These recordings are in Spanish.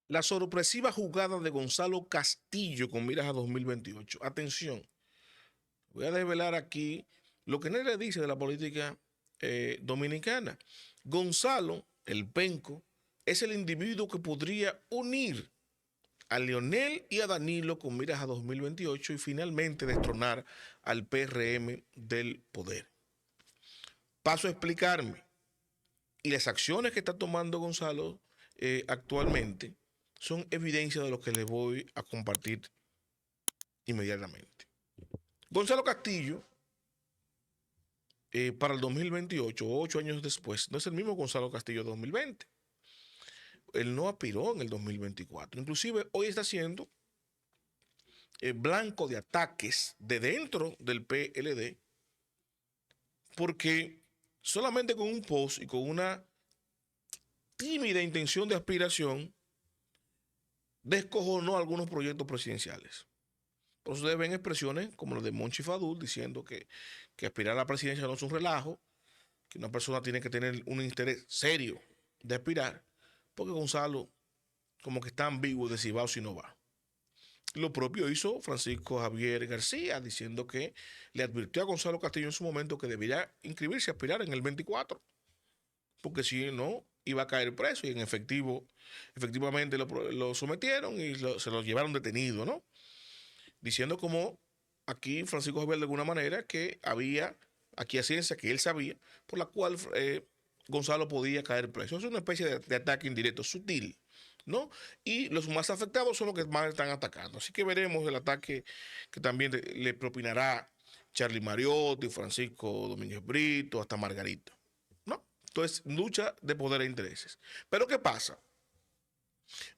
La sorpresiva jugada de Gonzalo Castillo con miras a 2028. Atención, voy a desvelar aquí lo que nadie dice de la política dominicana. Gonzalo, el penco, es el individuo que podría unir a Leonel y a Danilo con miras a 2028 y finalmente destronar al PRM del poder. Paso a explicarme. Y las acciones que está tomando Gonzalo actualmente son evidencia de lo que les voy a compartir inmediatamente. Gonzalo Castillo, para el 2028, 8 años después, no es el mismo Gonzalo Castillo de 2020. Él no aspiró en el 2024. Inclusive hoy está siendo blanco de ataques de dentro del PLD porque solamente con un post y con una tímida intención de aspiración descojonó algunos proyectos presidenciales. Por eso deben expresiones como las de Monchi Fadul diciendo que aspirar a la presidencia no es un relajo, que una persona tiene que tener un interés serio de aspirar, porque Gonzalo como que está ambiguo de si va o si no va. Lo propio hizo Francisco Javier García, diciendo que le advirtió a Gonzalo Castillo en su momento que debería inscribirse a aspirar en el 24, porque si no, iba a caer preso y efectivamente lo sometieron y se lo llevaron detenido, ¿no? Diciendo como aquí Francisco Javier de alguna manera que había aquí a ciencia que él sabía, por la cual Gonzalo podía caer preso. Es una especie de ataque indirecto, sutil, ¿no? Y los más afectados son los que más están atacando. Así que veremos el ataque que también le propinará Charlie Mariotti, Francisco Domínguez Brito, hasta Margarito, ¿no? Entonces, lucha de poder e intereses. Pero ¿qué pasa?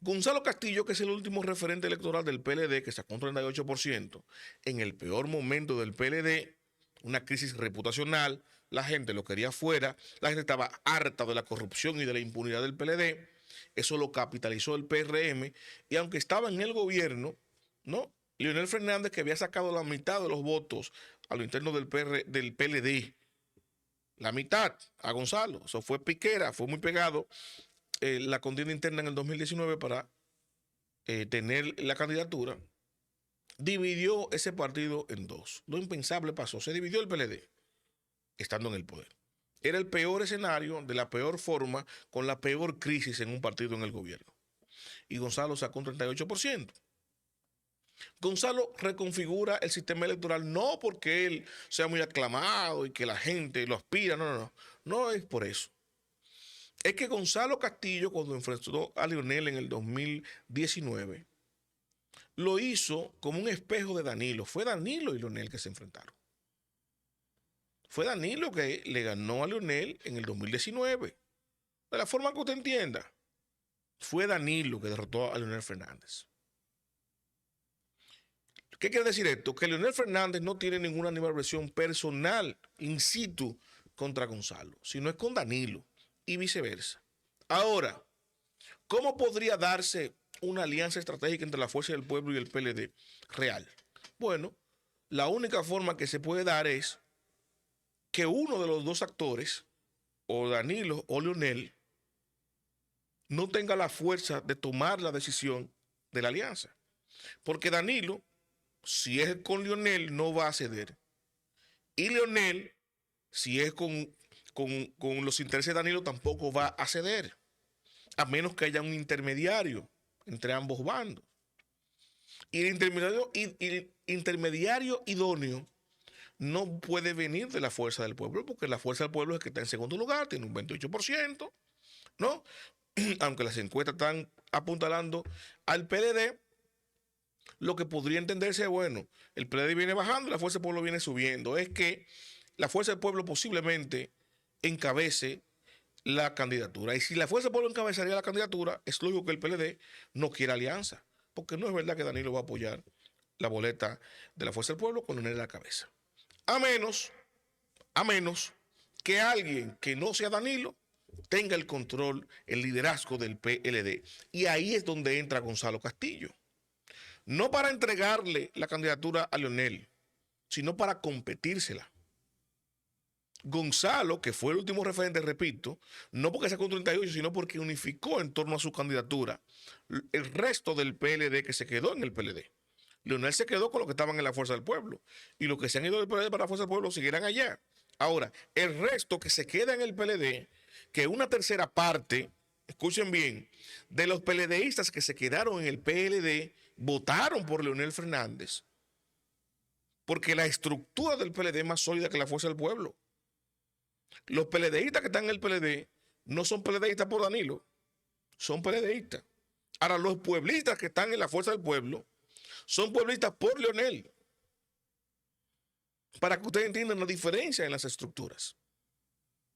Gonzalo Castillo, que es el último referente electoral del PLD, que sacó un 38%, en el peor momento del PLD, una crisis reputacional, la gente lo quería fuera, la gente estaba harta de la corrupción y de la impunidad del PLD, eso lo capitalizó el PRM, y aunque estaba en el gobierno, ¿no? Leonel Fernández, que había sacado la mitad de los votos a lo interno del PLD, la mitad a Gonzalo, eso fue piquera, fue muy pegado la contienda interna en el 2019 para tener la candidatura, dividió ese partido en dos. Lo impensable pasó, se dividió el PLD, estando en el poder. Era el peor escenario, de la peor forma, con la peor crisis en un partido en el gobierno. Y Gonzalo sacó un 38%. Gonzalo reconfigura el sistema electoral no porque él sea muy aclamado y que la gente lo aspira, no. No es por eso. Es que Gonzalo Castillo, cuando enfrentó a Leonel en el 2019, lo hizo como un espejo de Danilo. Fue Danilo y Leonel que se enfrentaron. Fue Danilo que le ganó a Leonel en el 2019. De la forma que usted entienda. Fue Danilo que derrotó a Leonel Fernández. ¿Qué quiere decir esto? Que Leonel Fernández no tiene ninguna animadversión personal in situ contra Gonzalo, sino es con Danilo y viceversa. Ahora, ¿cómo podría darse una alianza estratégica entre la Fuerza del Pueblo y el PLD real? Bueno, la única forma que se puede dar es que uno de los dos actores, o Danilo o Leonel, no tenga la fuerza de tomar la decisión de la alianza. Porque Danilo, si es con Leonel, no va a ceder. Y Leonel, si es con los intereses de Danilo, tampoco va a ceder. A menos que haya un intermediario entre ambos bandos. Y el intermediario idóneo no puede venir de la fuerza del pueblo, porque la fuerza del pueblo es que está en segundo lugar, tiene un 28%, ¿no? Aunque las encuestas están apuntalando al PLD, lo que podría entenderse, bueno, el PLD viene bajando y la fuerza del pueblo viene subiendo. Es que la fuerza del pueblo posiblemente encabece la candidatura. Y si la fuerza del pueblo encabezaría la candidatura, es lógico que el PLD no quiera alianza, porque no es verdad que Danilo va a apoyar la boleta de la fuerza del pueblo con Leonel en la cabeza. A menos, a menos que alguien que no sea Danilo tenga el control, el liderazgo del PLD. Y ahí es donde entra Gonzalo Castillo. No para entregarle la candidatura a Leonel, sino para competírsela. Gonzalo, que fue el último referente, repito, no porque sacó un 38, sino porque unificó en torno a su candidatura el resto del PLD que se quedó en el PLD. Leonel se quedó con los que estaban en la Fuerza del Pueblo. Y los que se han ido del PLD para la Fuerza del Pueblo seguirán allá. Ahora, el resto que se queda en el PLD, que una tercera parte, escuchen bien, de los PLDistas que se quedaron en el PLD votaron por Leonel Fernández. Porque la estructura del PLD es más sólida que la Fuerza del Pueblo. Los PLDistas que están en el PLD no son PLDistas por Danilo, son PLDistas. Ahora, los pueblistas que están en la Fuerza del Pueblo son pueblistas por Leonel. Para que ustedes entiendan la diferencia en las estructuras.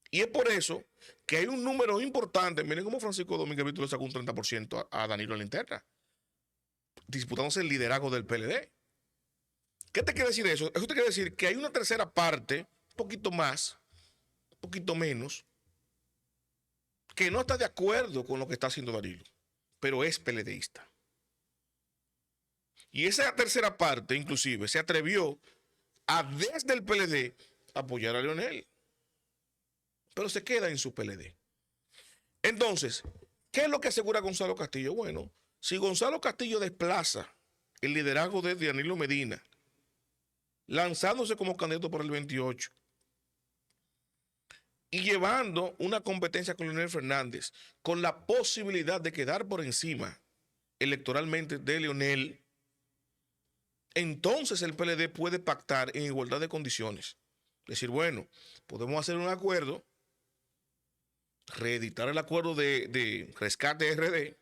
Y es por eso que hay un número importante. Miren cómo Francisco Domínguez Brito le sacó un 30% a Danilo en la interna, disputándose el liderazgo del PLD. ¿Qué te quiere decir eso? Eso te quiere decir que hay una tercera parte, un poquito más, un poquito menos, que no está de acuerdo con lo que está haciendo Danilo, pero es PLDista. Y esa tercera parte, inclusive, se atrevió a desde el PLD apoyar a Leonel, pero se queda en su PLD. Entonces, ¿qué es lo que asegura Gonzalo Castillo? Bueno, si Gonzalo Castillo desplaza el liderazgo de Danilo Medina, lanzándose como candidato por el 28 y llevando una competencia con Leonel Fernández, con la posibilidad de quedar por encima electoralmente de Leonel, entonces el PLD puede pactar en igualdad de condiciones. Decir, bueno, podemos hacer un acuerdo, reeditar el acuerdo de rescate RD,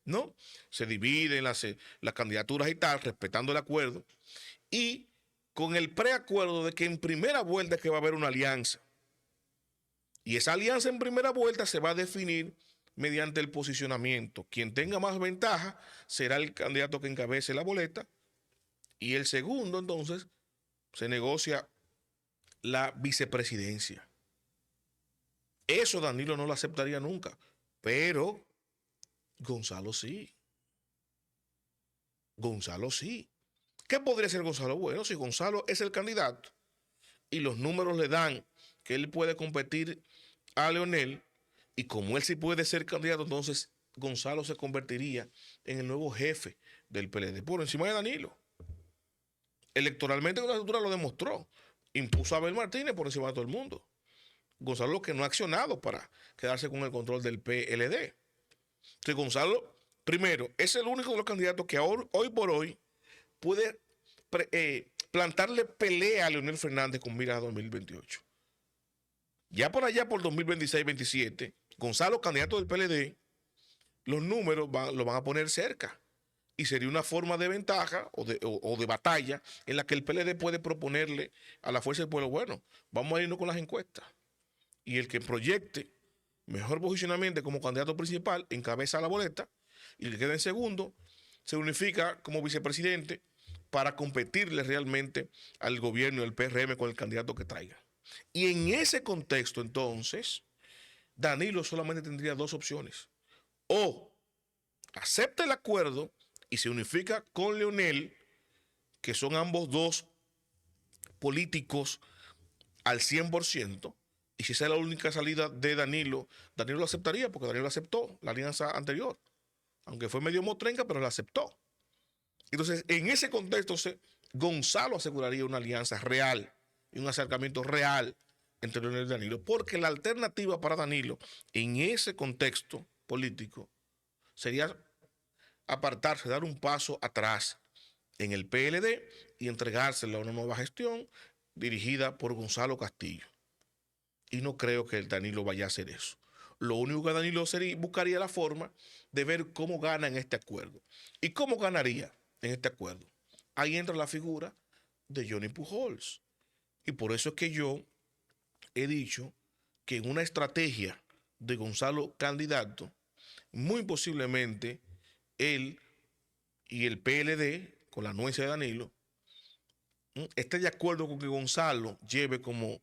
¿no? Se dividen las candidaturas y tal, respetando el acuerdo, y con el preacuerdo de que en primera vuelta es que va a haber una alianza. Y esa alianza en primera vuelta se va a definir mediante el posicionamiento. Quien tenga más ventaja será el candidato que encabece la boleta. Y el segundo, entonces, se negocia la vicepresidencia. Eso Danilo no lo aceptaría nunca. Pero Gonzalo sí. Gonzalo sí. ¿Qué podría ser Gonzalo? Bueno, si Gonzalo es el candidato y los números le dan que él puede competir a Leonel, y como él sí puede ser candidato, entonces Gonzalo se convertiría en el nuevo jefe del PLD por encima de Danilo. Electoralmente la estructura lo demostró. Impuso a Abel Martínez por encima de todo el mundo. Gonzalo lo que no ha accionado para quedarse con el control del PLD. Entonces Gonzalo, primero, es el único de los candidatos que hoy por hoy puede plantarle pelea a Leonel Fernández con miras a 2028. Ya por allá, por 2026-27, Gonzalo, candidato del PLD, los números lo van a poner cerca. Y sería una forma de ventaja o de batalla en la que el PLD puede proponerle a la Fuerza del Pueblo, bueno, vamos a irnos con las encuestas. Y el que proyecte mejor posicionamiento como candidato principal encabeza la boleta, y el que queda en segundo se unifica como vicepresidente para competirle realmente al gobierno del PRM con el candidato que traiga. Y en ese contexto, entonces, Danilo solamente tendría dos opciones. O acepta el acuerdo y se unifica con Leonel, que son ambos dos políticos al 100%, y si esa es la única salida de Danilo, Danilo lo aceptaría, porque Danilo aceptó la alianza anterior, aunque fue medio motrenca, pero la aceptó. Entonces, en ese contexto, Gonzalo aseguraría una alianza real y un acercamiento real entre Leonel y Danilo, porque la alternativa para Danilo en ese contexto político sería apartarse, dar un paso atrás en el PLD y entregárselo a una nueva gestión dirigida por Gonzalo Castillo. Y no creo que el Danilo vaya a hacer eso. Lo único que Danilo buscaría la forma de ver cómo gana en este acuerdo. ¿Y cómo ganaría en este acuerdo? Ahí entra la figura de Johnny Pujols. Y por eso es que yo he dicho que en una estrategia de Gonzalo candidato, muy posiblemente él y el PLD, con la anuencia de Danilo, esté de acuerdo con que Gonzalo lleve como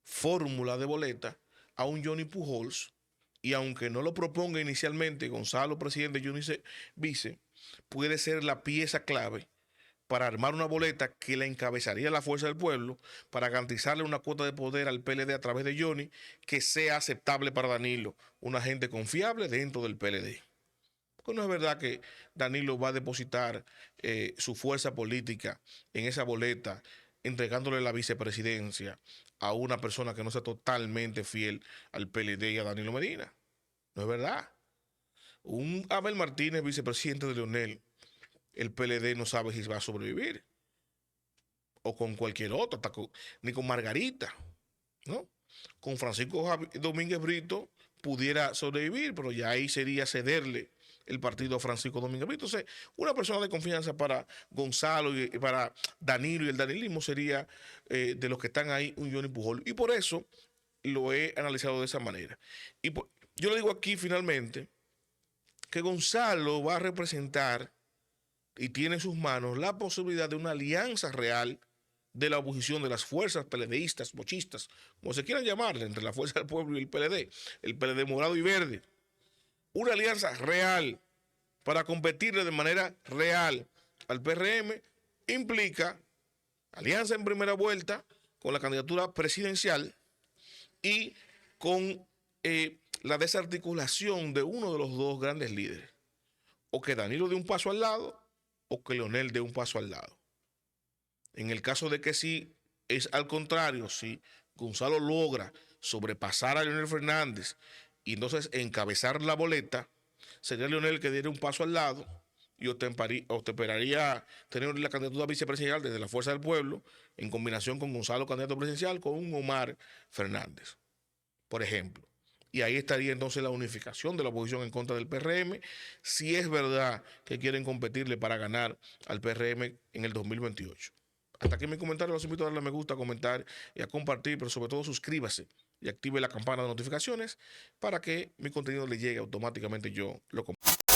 fórmula de boleta a un Johnny Pujols, y aunque no lo proponga inicialmente Gonzalo presidente, Johnny vice, puede ser la pieza clave para armar una boleta que la encabezaría la Fuerza del Pueblo para garantizarle una cuota de poder al PLD a través de Johnny que sea aceptable para Danilo, una gente confiable dentro del PLD. Porque no es verdad que Danilo va a depositar su fuerza política en esa boleta, entregándole la vicepresidencia a una persona que no sea totalmente fiel al PLD y a Danilo Medina. No es verdad. Un Abel Martínez, vicepresidente de Leonel, el PLD no sabe si va a sobrevivir. O con cualquier otro, ni con Margarita, ¿no? Con Francisco Domínguez Brito pudiera sobrevivir, pero ya ahí sería cederle el partido a Francisco Domínguez Brito. Entonces, una persona de confianza para Gonzalo y para Danilo y el danilismo sería de los que están ahí un Johnny Pujol. Y por eso lo he analizado de esa manera. Y yo le digo aquí finalmente que Gonzalo va a representar y tiene en sus manos la posibilidad de una alianza real de la oposición, de las fuerzas PLDistas, mochistas, como se quieran llamar, entre la Fuerza del Pueblo y el PLD morado y verde. Una alianza real para competirle de manera real al PRM implica alianza en primera vuelta con la candidatura presidencial y con la desarticulación de uno de los dos grandes líderes. O que Danilo dé un paso al lado o que Leonel dé un paso al lado. En el caso de que sí es al contrario, si Gonzalo logra sobrepasar a Leonel Fernández y entonces encabezar la boleta, sería Leonel que diera un paso al lado y esperaría tener la candidatura vicepresidencial desde la Fuerza del Pueblo en combinación con Gonzalo, candidato presidencial, con un Omar Fernández, por ejemplo. Y ahí estaría entonces la unificación de la oposición en contra del PRM, si es verdad que quieren competirle para ganar al PRM en el 2028. Hasta aquí mi comentario. Los invito a darle a me gusta, a comentar y a compartir, pero sobre todo suscríbase y active la campana de notificaciones para que mi contenido le llegue automáticamente. Yo lo comparto.